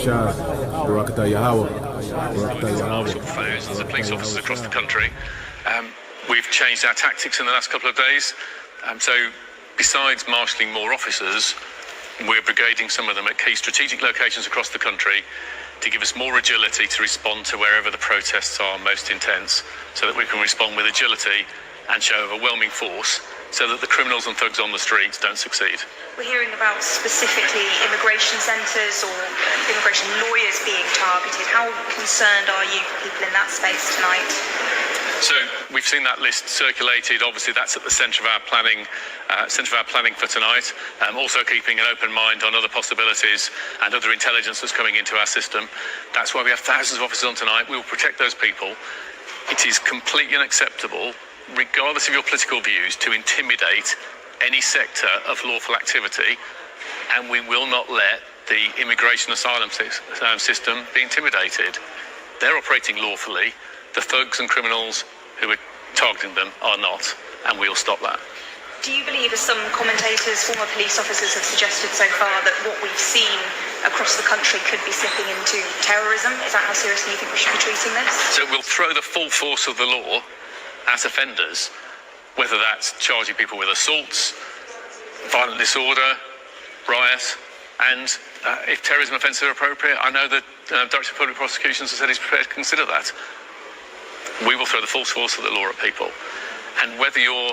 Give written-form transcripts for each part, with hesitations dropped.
Thousands of police officers across the country. We've changed our tactics in the last couple of days. So besides marshalling more officers, we're brigading some of them at key strategic locations across the country to give us more agility to respond to wherever the protests are most intense, so that we can respond with agility and show overwhelming force, so that the criminals and thugs on the streets don't succeed. We're hearing about specifically immigration centres or immigration lawyers being targeted. How concerned are you for people in that space tonight? So we've seen that list circulated. Obviously, that's at the centre of our planning for tonight. Also keeping an open mind on other possibilities and other intelligence that's coming into our system. That's why we have thousands of officers on tonight. We will protect those people. It is completely unacceptable, regardless of your political views, to intimidate any sector of lawful activity, and we will not let the immigration asylum system be intimidated. They're operating lawfully. The thugs and criminals who are targeting them are not, and we'll stop that. Do you believe, as some commentators, former police officers have suggested so far, that what we've seen across the country could be slipping into terrorism? Is that how seriously you think we should be treating this? So we'll throw the full force of the law at offenders, whether that's charging people with assaults, violent disorder, riot, and if terrorism offences are appropriate, I know that Director of Public Prosecutions has said he's prepared to consider that. We will throw the full force of the law at people. And whether you're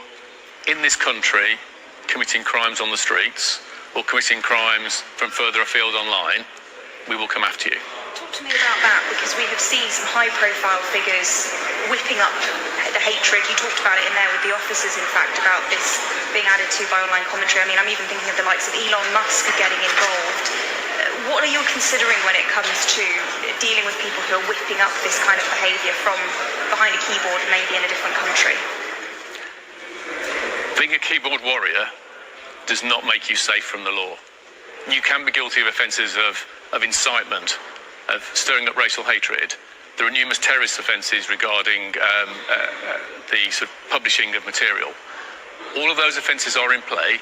in this country committing crimes on the streets or committing crimes from further afield online, we will come after you. Talk to me about that, because we have seen some high-profile figures whipping up the hatred. You talked about it in there with the officers, in fact, about this being added to by online commentary. I mean, I'm even thinking of the likes of Elon Musk getting involved. What are you considering when it comes to dealing with people who are whipping up this kind of behaviour from behind a keyboard, maybe in a different country? Being a keyboard warrior does not make you safe from the law. You can be guilty of offences of incitement, of stirring up racial hatred. There are numerous terrorist offences regarding the sort of publishing of material. All of those offences are in play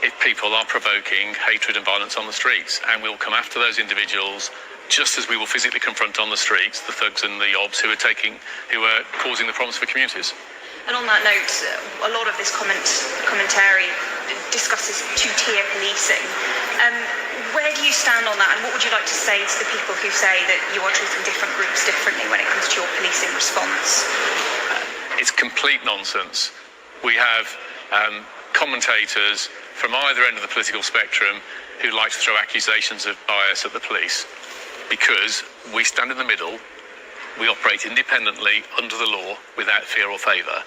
if people are provoking hatred and violence on the streets, and we'll come after those individuals just as we will physically confront on the streets the thugs and the obs who are causing the problems for communities. And on that note, a lot of this commentary discusses two-tier policing. Where do you stand on that, and what would you like to say to the people who say that you are treating different groups differently when it comes to your policing response? It's complete nonsense. We have commentators from either end of the political spectrum who like to throw accusations of bias at the police, because we stand in the middle. We operate independently under the law without fear or favour.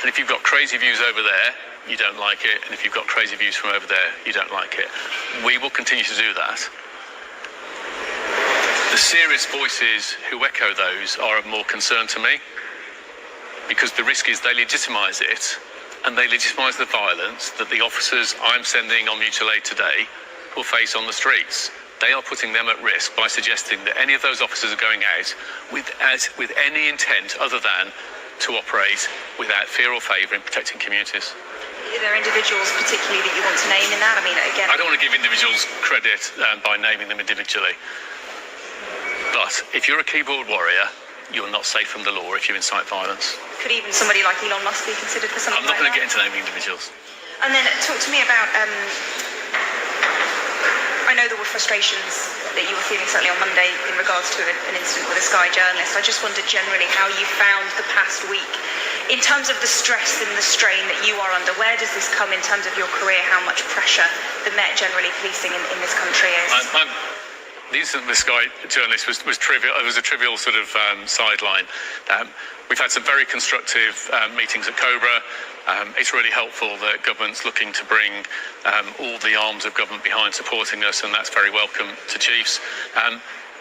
And if you've got crazy views over there, you don't like it. And if you've got crazy views from over there, you don't like it. We will continue to do that. The serious voices who echo those are of more concern to me, because the risk is they legitimise it, and they legitimise the violence that the officers I'm sending on mutual aid today will face on the streets. They are putting them at risk by suggesting that any of those officers are going out with any intent other than to operate without fear or favour in protecting communities. Are there individuals particularly that you want to name in that? I mean, again, I don't want to give individuals credit by naming them individually. But if you're a keyboard warrior, you're not safe from the law if you incite violence. Could even somebody like Elon Musk be considered for something I'm not like going to that? get into naming individuals. And then talk to me about, I know there were frustrations that you were feeling certainly on Monday in regards to an incident with a Sky journalist. I just wondered generally how you found the past week in terms of the stress and the strain that you are under. Where does this come in terms of your career? How much pressure the Met generally policing in this country is? The incident with Sky journalist was trivial. It was a trivial sort of sideline. We've had some very constructive meetings at Cobra. It's really helpful that government's looking to bring all the arms of government behind supporting us, and that's very welcome to chiefs.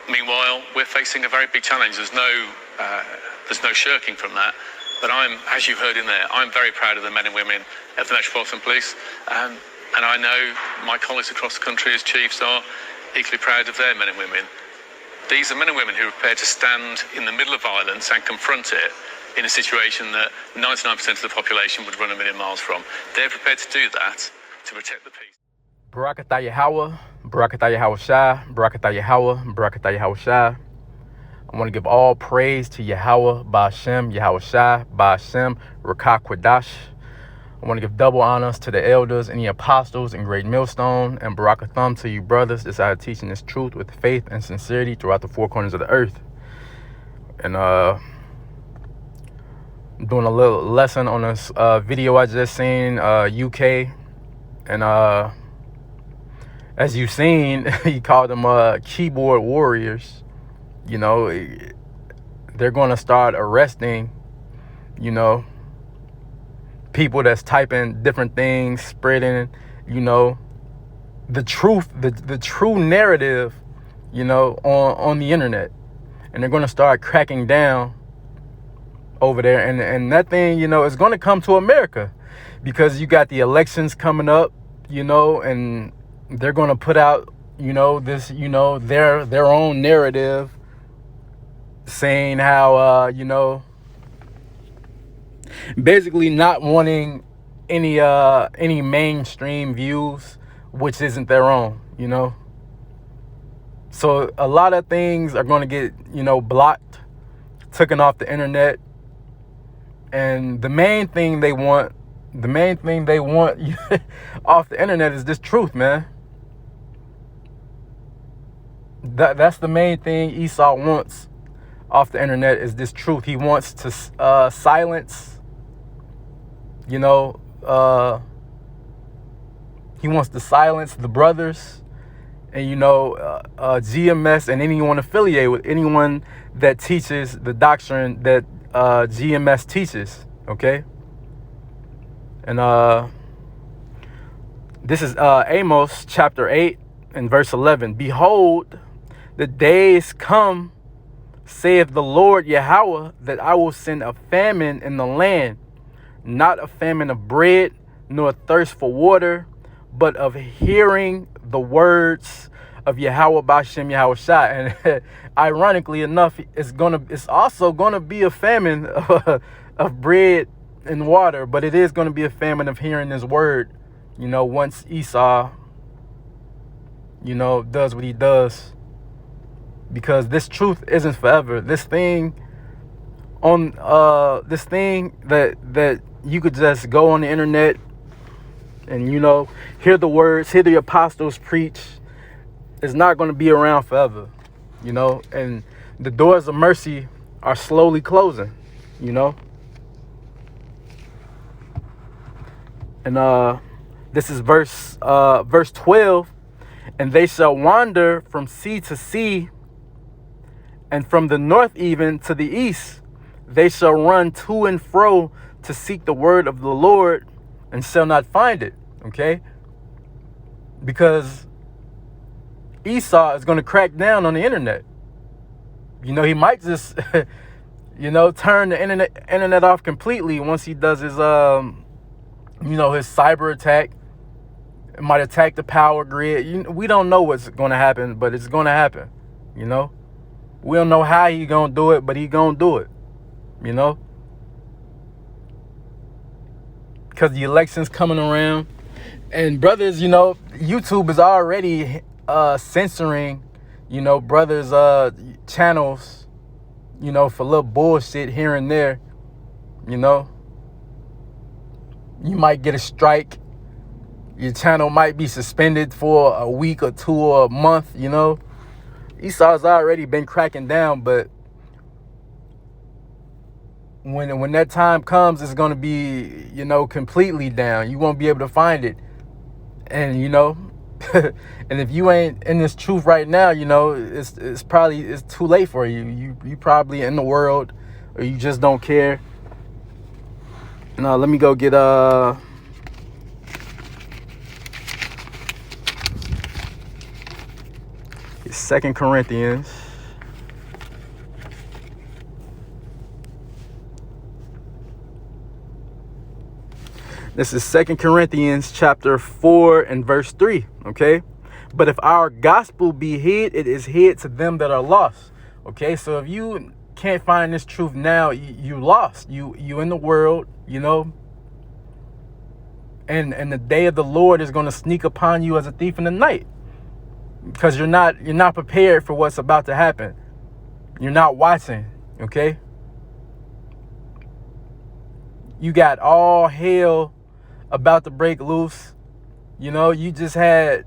Meanwhile, we're facing a very big challenge. There's no shirking from that. But as you heard in there, I'm very proud of the men and women of the Metropolitan Police, and I know my colleagues across the country as chiefs are equally proud of their men and women. These are men and women who are prepared to stand in the middle of violence and confront it in a situation that 99% of the population would run a million miles from. They're prepared to do that to protect the peace. Barakatah Yahweh, Barakatah Yahweh Shai, Barakatah Yahweh, Barakatah Yahweh Shai. I want to give all praise to Yahweh, Ba'ashem, Yahweh Shai, Ba'ashem, Rakah Kwadash. I want to give double honors to the elders and the apostles in Great Millstone, and Barakatham to you brothers decided teaching this truth with faith and sincerity throughout the four corners of the earth. And doing a little lesson on this video I just seen, UK, and as you've seen, he called them keyboard warriors. You know, they're going to start arresting, you know, people that's typing different things, spreading, you know, the truth, the true narrative, you know, on the internet. And they're going to start cracking down over there. And that thing, you know, is going to come to America, because you got the elections coming up, you know, and they're going to put out, you know, this, you know, their own narrative, saying how, you know, basically not wanting any mainstream views, which isn't their own, you know. So a lot of things are going to get, you know, blocked, taken off the internet. And the main thing they want off the internet is this truth, man. That's the main thing Esau wants off the internet, is this truth. He wants to silence, you know, he wants to silence the brothers and, you know, GMS and anyone affiliated with anyone that teaches the doctrine that GMS teaches, okay? And this is Amos chapter 8 and verse 11. Behold, the days come, saith the Lord Yahweh, that I will send a famine in the land, not a famine of bread, nor a thirst for water, but of hearing the words of Yahweh Ba'ashem Yahweh Shai. And ironically enough, it's also gonna be a famine of bread and water, but it is gonna be a famine of hearing His word. You know, once Esau, you know, does what he does, because this truth isn't forever. This thing that you could just go on the internet and, you know, hear the words, hear the apostles preach, is not going to be around forever, you know. And the doors of mercy are slowly closing, you know. And this is verse 12. And they shall wander from sea to sea, and from the north even to the east. They shall run to and fro to seek the word of the Lord, and shall not find it. Okay? Because Esau is going to crack down on the internet. You know, he might just, you know, turn the internet off completely once he does his, you know, his cyber attack. It might attack the power grid. We don't know what's going to happen, but it's going to happen, you know. We don't know how he's going to do it, but he's going to do it, you know. Because the election's coming around. And brothers, you know, YouTube is already censoring, you know, brothers' channels, you know, for little bullshit here and there, you know. You might get a strike. Your channel might be suspended for a week or two or a month, you know. Esau's already been cracking down, but when that time comes, it's going to be, you know, completely down. You won't be able to find it. And, you know, and if you ain't in this truth right now, you know, it's too late for you. You probably in the world, or you just don't care. Now, let me go get 2 Corinthians. This is 2 Corinthians chapter 4 and verse 3, okay? But if our gospel be hid, it is hid to them that are lost, okay? So if you can't find this truth now, you lost. You in the world, you know? And the day of the Lord is going to sneak upon you as a thief in the night. because you're not prepared for what's about to happen. You're not watching, okay? You got all hell about to break loose. You know, you just had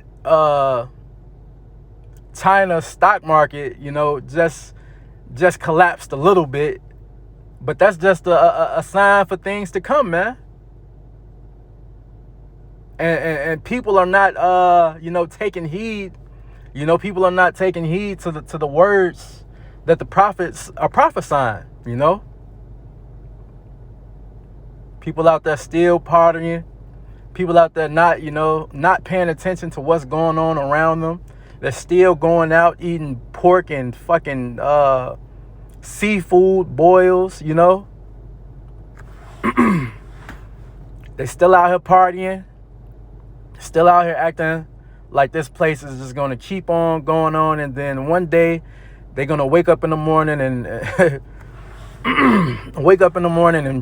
China's stock market, you know, just collapsed a little bit. But that's just a sign for things to come, man. And people are not you know, taking heed. You know, people are not taking heed to the words that the prophets are prophesying, you know. People out there still partying. People out there not, you know, not paying attention to what's going on around them. They're still going out eating pork and fucking seafood boils, you know. They still out here partying. Still out here acting like this place is just going to keep on going on. And then one day they're going to wake up in the morning and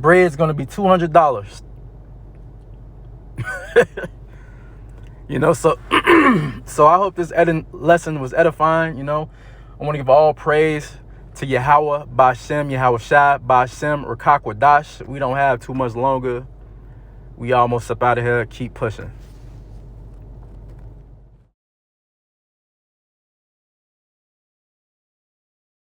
bread's going to be $200. You know, so I hope this lesson was edifying. You know, I want to give all praise to Yahweh, Ba'Shem, Yahweh Shai, Ba'Shem, Rakak Wadash. We don't have too much longer. We almost up out of here. Keep pushing.